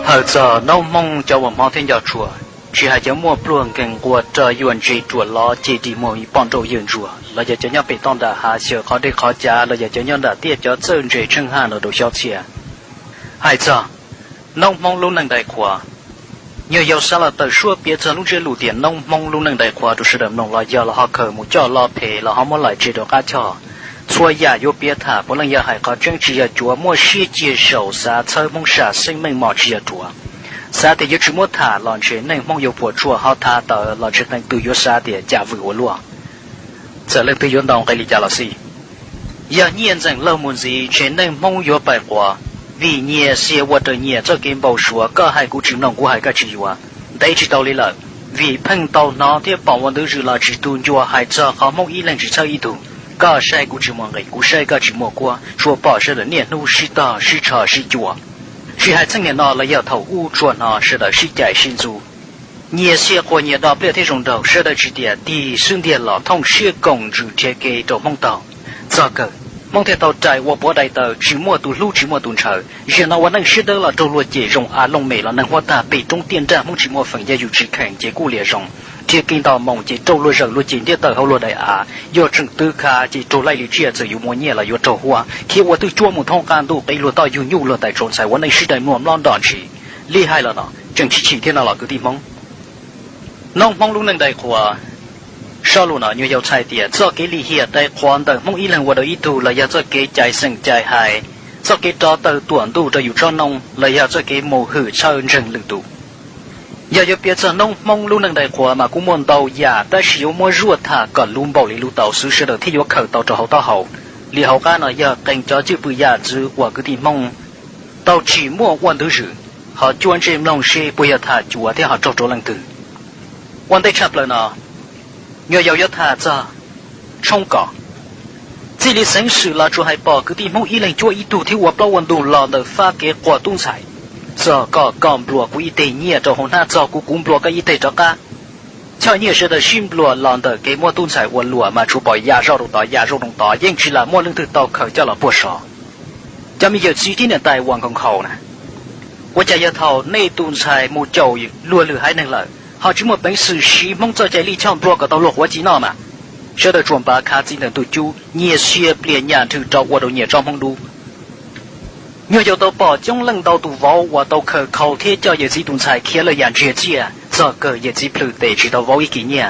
hở giờ nấu mong cho một món thiên giáo chùa chỉ hay cho mua pluồng gần qua chờ yuan chỉ chùa lo chỉ đi mua bọn đồ yuan chùa là giờ cho nhau bị tông đã hạ sửa khó để khó trả là giờ cho nhau đã tiết cho chân chỉ chân hàng ở đồ xóa chia hay giờ nông mong luôn năng đại khóa nhờ giàu sao là từ suốt biết cho lúc chơi lù tiền nông mong luôn năng đại khóa đủ sự đầm nông là giờ là họ khởi một cho lo phê là họ muốn lại chế độ cá cho xua giả vô biết thả bốn lần giờ hay có chân chỉ ở chùa mua xí chia sầu xa chơi mong xả sinh mệnh mỏ chỉ ở chùa xa thì chỉ muốn thả lòn chuyện nên mong yêu của chùa họ thả tờ lòn chuyện nên tự do xa để trả vừa luôn giờ lên tự do đồng cái lý trả là gì giờ nhiên rằng lâu muốn gì chuyện nên mong yêu bài quả vì nhẹ xe qua đời nhẹ cho game bầu sủa có hai cú chịu nòng của hai cái chịu à đây chỉ tàu lý lợi vì phăng tàu nó thì bảo vấn đối là chỉ tuân cho hai cho họ mong ý lần chỉ cho ý tu có sai cú chịu mọi người cú sai có chịu mọi qua chùa bỏ ra là nhẹ nu sĩ tờ sĩ trò sĩ chùa sĩ hai thanh niên nó là giờ thầu u chùa nó sẽ đợi sĩ chạy sinh du nhẹ xe qua nhẹ đó biết thế rồng đầu sẽ đợi chỉ địa đi xuyên địa lọ thông xe cổng trừ chế kê đầu mong tàu do cờ mong theo tàu chạy qua bữa đại tàu chỉ mua tù lưu chỉ mua tù chờ giờ nó vẫn đang xếp đó là trâu lúa chế rồng á lông mề là năng hoa ta bị trong tiền ra mong chỉ mua phần gia dụng chỉ khẳng chế cú lìa rồng chế kinh tàu mong chế trâu lúa rồng lúa chế địa tàu hậu lúa đại á do chừng tư khá chế trâu lại lì chia giờ dùng mua nhẹ là do trâu hoa khi qua từ chua một thông can tụ bị lúa tàu dùng nhu lúa tại trốn sai vẫn đang xếp đại nuông lon đòn chỉ li hai là nó chừng chỉ thế nào là cứ đi mong nông mong lúc năng đại khóa sau lúc nào nhiều dầu chạy tiền cho cái lý hiện tại khoan đời mong ý lần qua đời ý tu là do cho cái chạy sừng chạy hại cho cái đó từ tuần tu cho dù cho nông là do cho cái mồ hử cho rừng lưng tu giờ giờ biết cho nông mong luôn năng đại khóa mà cũng muốn tàu giả ta sử dụng mua ruột thả còn luôn bảo lý lưu tàu xứ sở được thi vô khởi tàu cho hậu tàu hậu lý hậu ca nói giờ cảnh cho chữ bự giả chữ của cái thì mong tàu chỉ mua quan thứ sự họ chuyên trên lòng xe bây giờ thả chúa thì họ trâu lần từ quan tay chập lời nào nhờ giàu nhất thà cho trong cỏ chỉ lý sinh sự là chúa hay bỏ cứ tìm mong ý lệnh chúa ý tu thiếu hợp lâu quân tu lò đời pha kế quả tung giải giờ có còn lúa của y tế nhẹ cho hồn ha cho cũng lúa cái y tế cho cả cho nhẹ sẽ được sim lúa lò đời kế mua tung giải quân lúa mà chúa bỏ giá rau đồng tỏi nhưng chỉ là mua lương thực tàu khởi cho là bùa sò cho bây giờ chỉ thiên hiện tại hoàng công khẩu nè qua chạy giờ thầu nay tung giải một chậu lúa lửa hai năng lợi họ chỉ một bánh sử sĩ mong cho chạy đi trong bùa của tàu lục quá chỉ nào mà sau đó chuẩn bà khá chỉ là tụi chú nhẹ xia liền nhà thử trâu qua đầu nhẹ trong phong đu nhiều dầu tàu bỏ trong lần tàu tụ vào và tàu khởi khẩu thế cho giờ gì tụng xài kia là dàn chia chia giờ cờ giờ gì plư tệ chỉ tàu vào ý kỷ nhẹ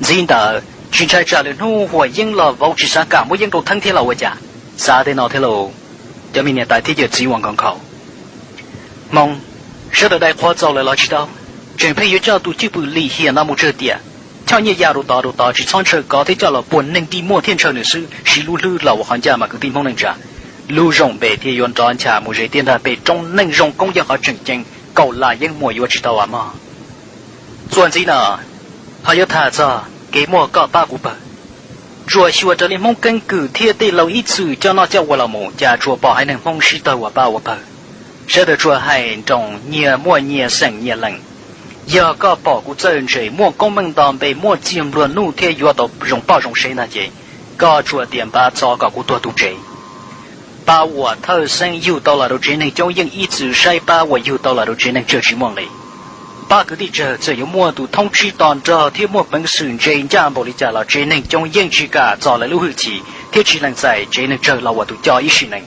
gì đó chuyện trai trả lời nu hoặc yên là vào chỉ sáng cả mỗi yên đồ thân thế là vậy chả sao thế nào thế lộ cho mình hiện tại thế giờ chỉ hoàng còn khẩu mong sau đó đại khoa giàu lại lo chỉ đâu chuyện phải cho tụi chữ bự lì hiện là một chuyện tiệt, cho như nhà đồ tỏ chỉ chọn chơi có thể cho là buồn nên đi mua thiên chơi nữa sư, chỉ lưu là một hành gia mà cứ tin mong nên trả, lưu rộng về thì yon tròn trả một giấy tiền là về trong nên rộng công dân họ chừng cầu là những mua yêu chỉ tao à mà, chuyện gì nữa, họ yêu thà cho cái mua có ba cú bờ, rồi xua cho nên mong căn cứ thiên tây lâu ít sự cho nó cho qua là một nhà chùa bỏ hay nên mong sĩ tao à ba bờ, sẽ được chùa hay trong nhiều mua nhiều sành nhiều lần. giờ có bỏ của dân chế mua công minh đòn về mua chiêm luôn nụ thế yếu tố rộng bao rộng xe na chế có chùa tiền ba cho có của tu chế ba 我 thơ sinh yêu tao là đồ chế nên cho những ý chí sai ba 我 yêu tao là đồ chế nên chờ chỉ mong lấy ba cái đi chờ chỉ có mua tu thông chi đòn chờ thế mua bằng sự chế ra bảo lý trả là chế nên cho những chỉ cả cho lại lưu hữu chỉ thế chỉ năng giải chế nên chờ là 我 tu cho ý sự này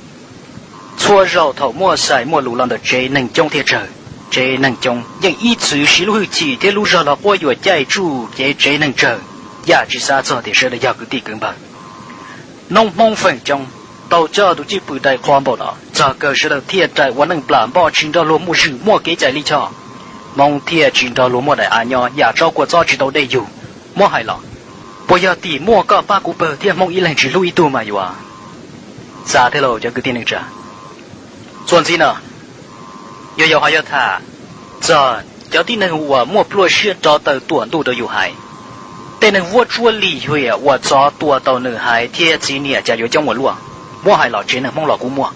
xua rau thầu mua xài mua lũ lần được chế nên trong thế chờ chế năng trong những ý chí sĩ lưu chỉ thế lưu ra là qua vừa chạy trụ chế năng chờ giá trị xa cho thì sẽ là giá cứ tỷ cứng bằng nông mong phần trong tàu cho tụi chị bự đại khoan bảo đó cho cơ sẽ được thiệt đạiวันnăng plan bỏ chính đó lúa mua rử mua cái chạy lý cho mong thiệt chính đó lúa mua đại à nhỏ nhà cho của cho chỉ tàu đâyอยู่mua hay là bây giờ tỷ mua có ba cú bờ thiệt mong ý lần chỉ lưu ý tu màอยู่à giá thế rồi cho cứ tiền năng trả chuyện gì nữa有还有他，这叫的那我莫不落是找到多都有害，但那我做理会啊，我找多到那害，天几年家有将我落，我还老真能梦老古莫，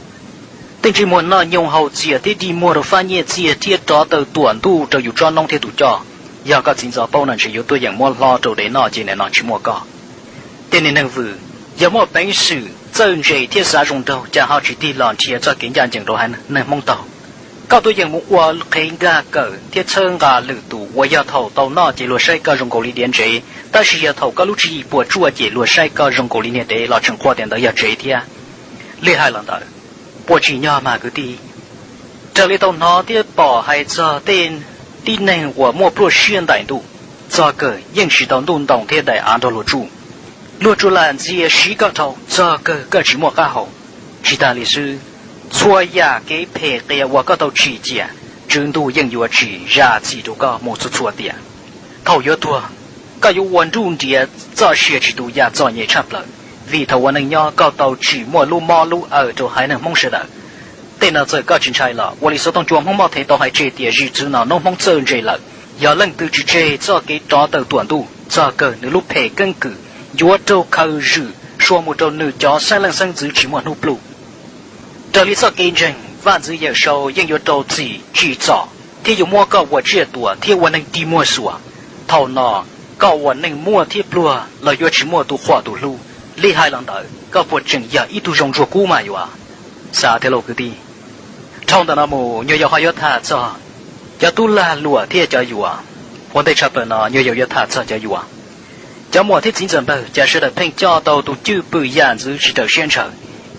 但是莫那用好接的地莫都发现接天找到多都就有专弄天都叫，要个今朝包能是有多样莫老走的那今年那去莫个，但你那副有莫本事，真是天杀中头，正好是地浪天在跟人讲都还能梦到。高多人物我看个个贴车个路途，我要投到那节落晒个人口里点这，但是要投个路之一波做节落晒个人口里面的老成花点的要这天，厉害了的，不只要嘛个的，这里到那的宝还这点的呢，我莫不选歹度，这个认识到弄懂天的按照落住。落住了这十个头，这个只莫干好，知道的是，错呀给配给我个头直接，真都应有只让记住个莫出错的，头越多，个有稳重的，这些制度也早也差不了，为头我能要个头只莫路马路就还能蒙实的，但那这个真差了，我里说当做蒙毛头都还这点日子呢，弄蒙真这了，要能得知这这给找到短度，这个你路配根据。我都考虑说木头女教三人生子只莫努不，这里做给人万子也收应有斗志制造，天有莫告我这多，天我能地莫说，头脑告我能莫贴不了有只莫都画都路，厉害了的，告不正呀一度融入古嘛有啊，啥天路个的，唱的那么又要还要他做，要都拉路天就有啊，我得差不呢又要他做就有啊。叫莫天真正不，假设的评价到都就不样子是的宣传。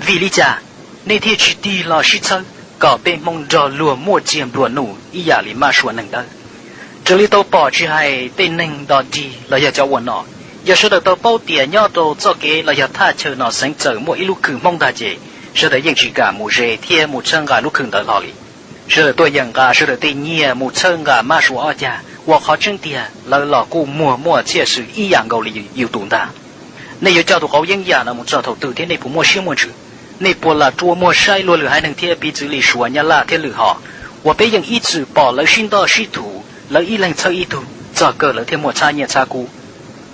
为了讲，那天去地老师车，搞被蒙着落莫见落怒，一样里马说能的。这里都保持还被能到地，了要叫我呢。要说的到包点要都做给了要他车呢，生走莫一路去蒙大姐，说的应是个莫热天莫撑个路坑的哪里。说的对人个，说的对你莫撑个马说二家。我好真点，老姑默确实一样够里有懂的。那有叫做好营养，那么这头头天内部莫什么子，内部了多莫晒落了还能贴鼻子里说人家拉天了好。我被人一直把了熏到稀土，了一人抽一土，这个了天莫差也差估，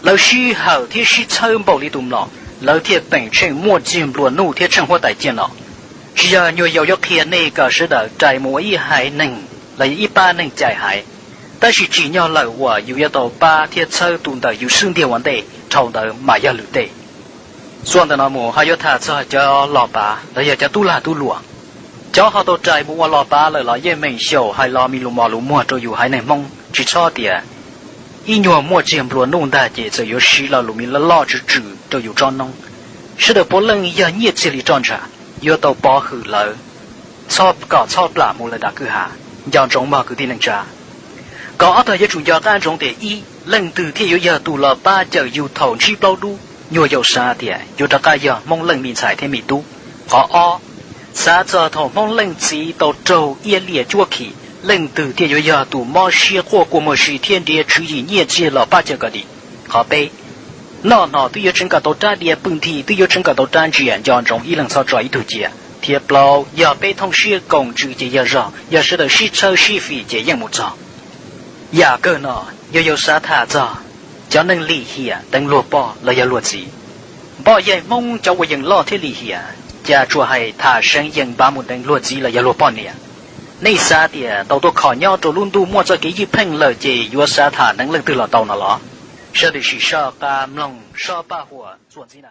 了虚好天是抽包里懂了，了天本身莫进落怒天生活带见了。只要你要看那个时的在某一还能，了一般能在还。但是只要老我有一道8天车动的有圣殿王的朝的马亚路的，说的那么还有他这叫老爸，那也叫杜拉杜罗，叫好多在我老爸了也没笑，还拉米路马路莫都有还能蒙，只差点，一年莫见不弄大姐这有10了路米了老之主都有装弄，是的不能要你这里装着，有到保护了，操不拉木了大哥哈，让中马个的能着。搞阿他也主要干中的一，冷từ天有要读了8就有头去包路，又有3点，有大概要蒙冷面彩天米都，好3则头蒙冷子到周一列做起，冷từ天有要读毛些或过么是天的主意业绩了8个的，好呗。那都有整个都站的本体都有整个都站这样将中一冷操作一头节，贴包要被同事共直接要让，要是的是抽是费这样么着。雅个呢，又有啥他着，叫能厉害，等落包了要落子，包也蒙叫我用老天厉害，家主还他生用把木等落子了要落包呢。那啥的到都考鸟着轮度莫着给一碰了这有啥他能冷得了到那了，说的是少把弄少把火做这呢。